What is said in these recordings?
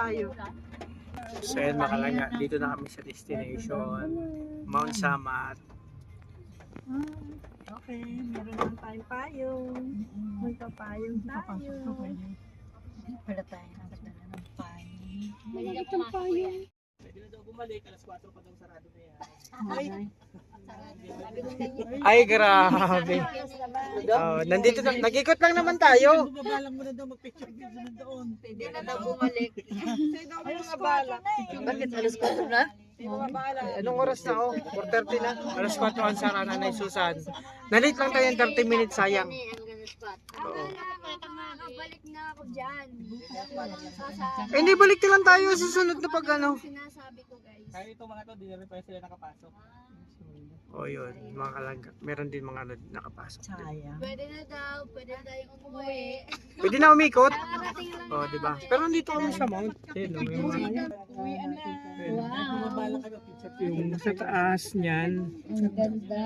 tayo. So yan mga kalangga, dito na kami sa destination, Mount Samat. Okay, meron lang tayong payong. Magpapayong tayo. Wala tayo nakadala ng payong. Malagit ang payong. Pwede na daw bumalik, alas 4 pa daw sarado na yan. Ay, Ay, grabe. Nandito na, nag-ikot lang naman tayo. Babalang mo na daw mag-picture video na doon. Hindi na daw bumalik. ay, mga bala. Bakit alas 4 na? Mga bala. Anong oras na oh? 4:30 na. Alas 4 ang sarana na Susan. Nalit lang tayo ng 30 minutes, sayang. Oo. Balik na ako dyan. Eh, hindi balik na lang tayo sa susunod na pag ano. Sinasabi ko guys. Kaya itong mga to, di na rin pa sila nakapasok. O yun, mga kalangga. Meron din mga ano nakapasok. Sayang. Pwede na daw, pwede na tayong umuwi. Pwede na umikot. Nakarating lang O, di ba? Pero nandito kami sa Mount. Ayun, oh, yung mga Uwian na. Bumabala ka picture yung sa taas niyan. Ang ganda.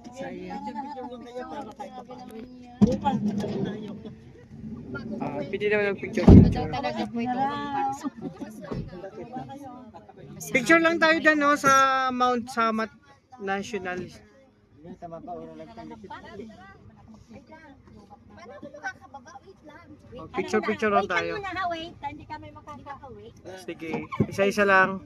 picture lang kayo para kahit pa paano. Bukas Tayo. Pwede naman ng picture. Picture. Talaga po ito. Picture lang tayo dyan no, sa Mount Samat National. Yan, tama pa, oras lang tayo. Paano ako makakababa? Wait lang. Picture lang tayo. Wait muna ha, wait. Hindi kami makaka-wait. Sige, isa-isa lang.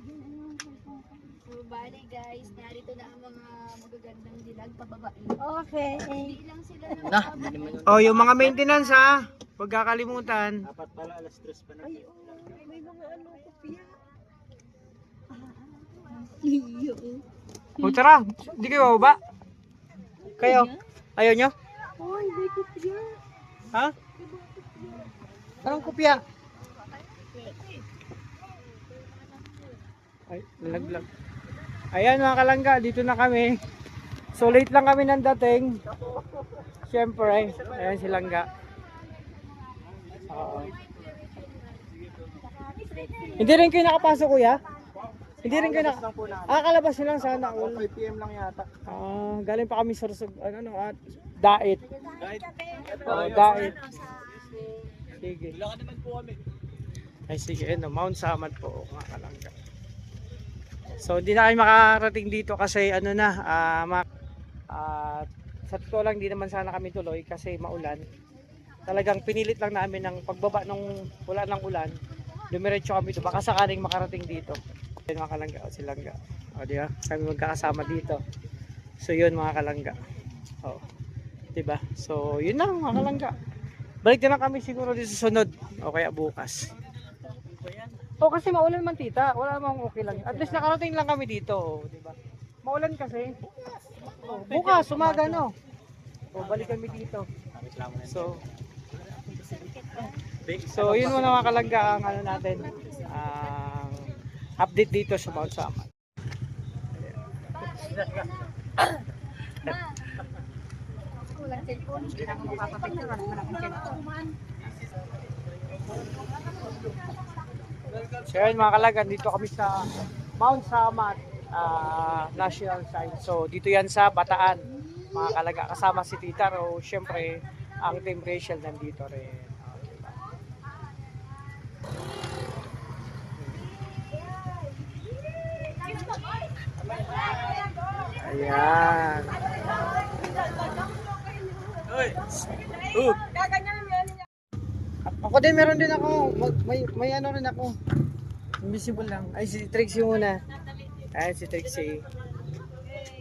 So, bali guys, narito na ang mga magagandang dilag pababain. Okay. Hindi lang sila na Na. Oh, yung mga maintenance ha. Huwag kakalimutan. Dapat pala, alas 3 pa na. May mga ano, kopya. O tara, hindi kayo bababa. Kayo? Ayaw nyo? Hoy, may kopya. Ha? Anong kopya? Ay, laglag. Ayan mga kalangga, dito na kami. So late lang kami nang dating. Siyempre, ayan si Langga. Oo. Hindi rin kayo nakapasok kuya? Hindi rin kayo kalabas nyo lang sana. 5 PM lang yata. Galing pa kami sa Dait. Dait. Sige. Wala ka naman po kami. Ay sige, Mount Samat po mga kalangga. So hindi na kayo makarating dito kasi sa totoo lang di naman sana kami tuloy kasi maulan. Talagang pinilit lang namin ng pagbaba nung wala ng ulan. Dumiretso kami dito, baka sakaling makarating dito. Ayun mga kalangga, o silangga. O diba, kami magkakasama dito. So yun mga kalangga. O, diba? So yun lang mga kalangga. Balik din lang kami siguro dito sa sunod. O kaya bukas. O kasi maulan man tita, wala namang okay lang. At least nakarating lang kami dito, o, diba? Maulan kasi. O, bukas, umaga no. O balik kami dito. So yun muna mga kalangga ang ano natin. Update dito sa Mount Samat. Walang cellphone. Hindi na ako makakapicture. Wala akong cellphone. So yun mga kalangga, dito kami sa Mount Samat National Site. So dito yan sa Bataan. Mga kalangga, kasama si Tita Ro. Siyempre, ang Team Rachel nandito rin. Ayan. Ako din, meron din ako. May ano rin ako. Invisible lang. Ay, si Trixie muna. Ayan, si Trixie.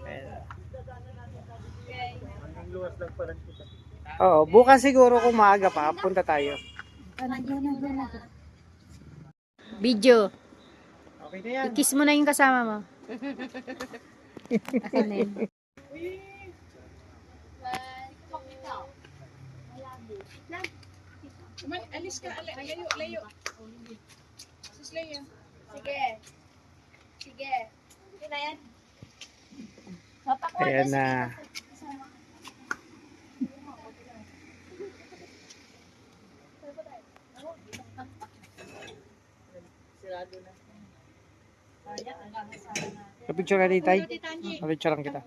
Ayan. Oo, bukas siguro kung maaga pa, punta tayo. Video. Okay na yan. I-kiss mo na yung kasama mo. Alis ka, layo. Sus, layo. Sige. Sige. Sige na yan. Ayan na. Kapicture ka di tay? Kapicture lang kita.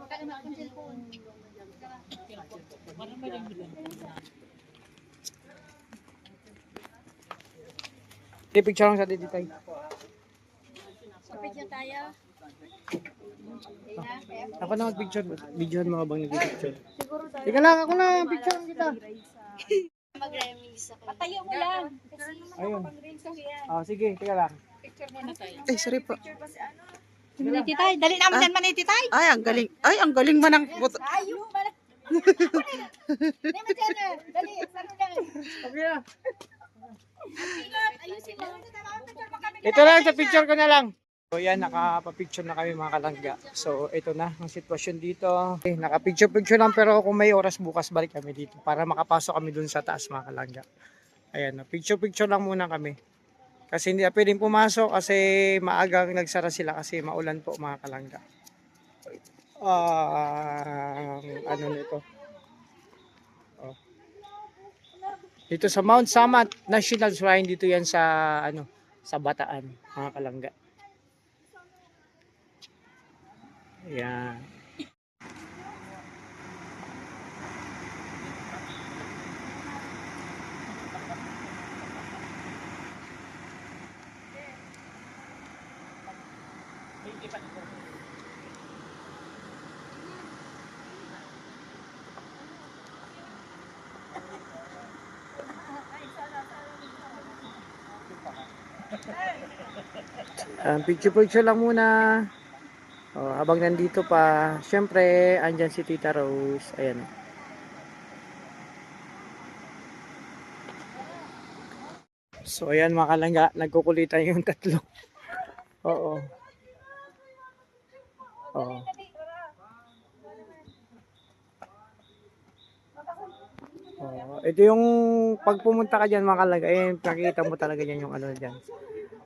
Picture lang sa dito tayo. Picture tayo. Ako na mag-picture. Videohan mo habang nag-picture. Siguro tayo. Teka lang, ako na. Picture lang kita. Mag-remix ako. Patayo mo lang. Kasi Ayun. pag-remix ko yan. Oh, sige, teka lang. Ay, sorry po. Maniti tayo. Dali namin dyan maniti tayo. Ay, ang galing. Ay, ang galing man ng puto. Ayaw mo pala. Hindi mo dyan na. Dali, saan mo lang. Okay na. Ayusin mo. Ito lang, sa picture ko na lang. So yan, nakapapicture na kami mga kalangga. So ito na ang sitwasyon dito. Okay, nakapicture-picture lang pero kung may oras bukas balik kami dito para makapasok kami dun sa taas mga kalangga. Ayan, picture-picture lang muna kami. Kasi hindi na pwedeng pumasok kasi maagang nagsara sila kasi maulan po mga kalangga. Ano nito? Oh. Dito sa Mount Samat National Shrine, dito yan sa sa Bataan mga kalangga. Ayan. Picture-picture lang muna. Oh, habang nandito pa, syempre, andyan si Tita Rose. Ayan. So, ayan mga kalangga, nagkukulitan yung tatlo. Oo. Oo. Oh, ito yung pag pumunta ka dyan mga kalangga, eh, nakikita mo talaga yan yung ano dyan.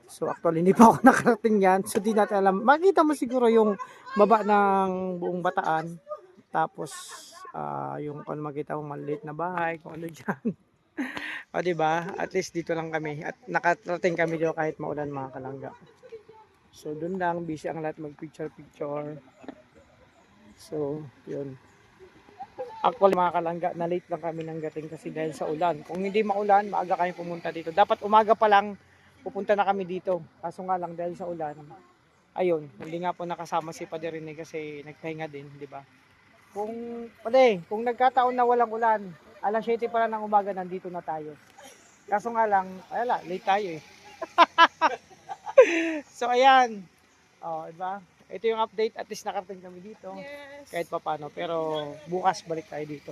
So actually hindi pa ako nakarating yan. So di natin alam. Makita mo siguro yung baba ng buong Bataan. Tapos yung kung makita mo maliit na bahay, kung ano diyan. O di ba? At least dito lang kami at nakarating kami dito kahit maulan mga kalangga. So doon lang busy ang lahat mag-picture. So, yun. Actually mga kalangga, na late lang kami nang gating kasi dahil sa ulan. Kung hindi maulan, maaga kami pumunta dito. Dapat umaga pa lang pupunta na kami dito. Kaso nga lang dahil sa ulan, ayun, hindi nga po nakasama si Padre Rene kasi nagpahinga din, di ba? Kung nagkataon na walang ulan, alas 7 pa lang ng umaga nandito na tayo. Kaso nga lang, ayala, late tayo eh. So ayan. Oh, di ba? Ito yung update, at least nakarating kami dito. Yes. Kahit pa paano, pero bukas balik tayo dito.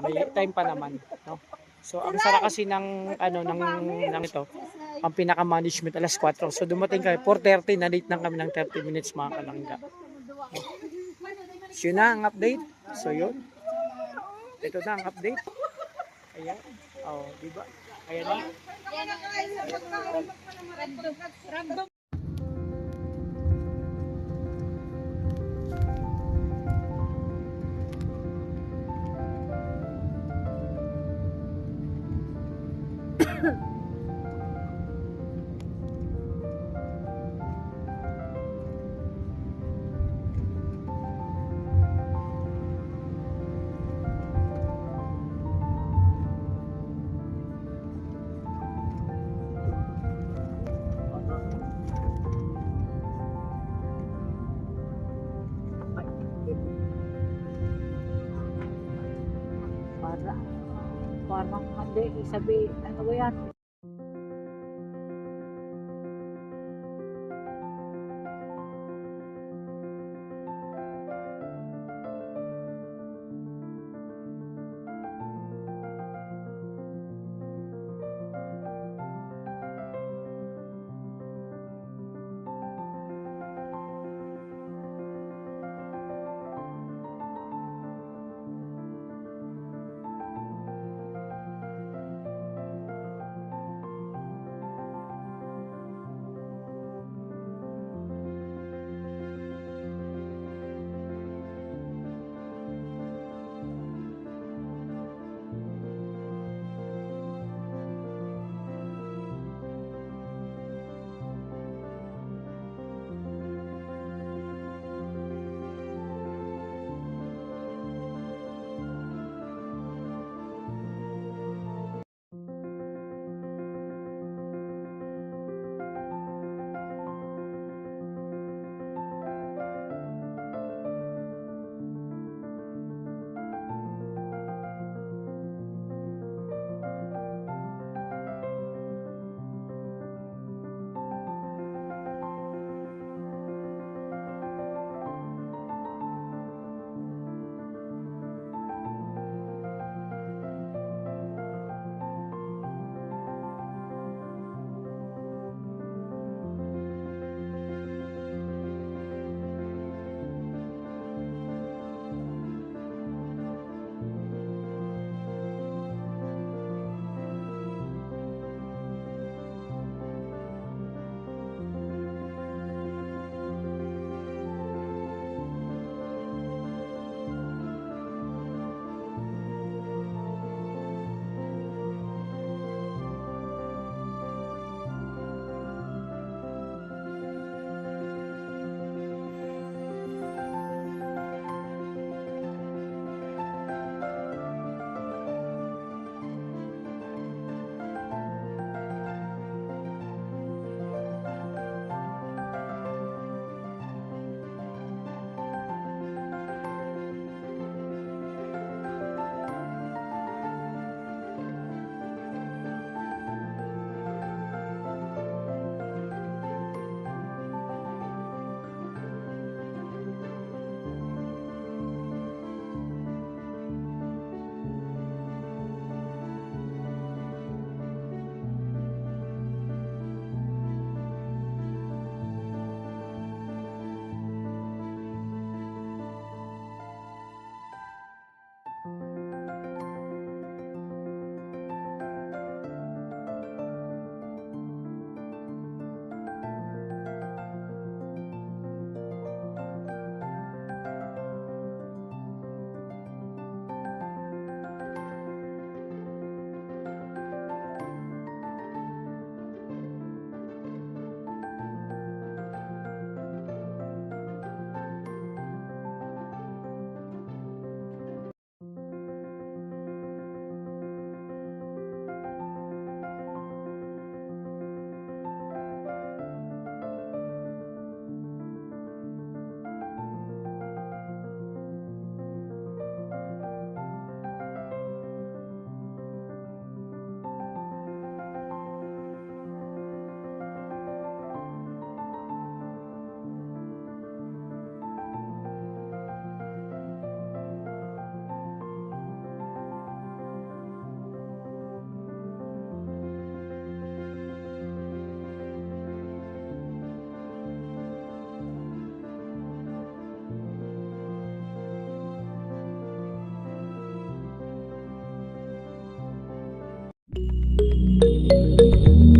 May time pa naman, no? So ang sara kasi ng ng ito, ang pinaka management alas 4. So dumating kami 4:30, na late lang kami ng 30 minutes mga kalangga. So yun na ang update. So yun. Ito na ang update. Ayan. Oh, di ba? Ayan na. Parang hindi, sabi, ano ba yan? Bye.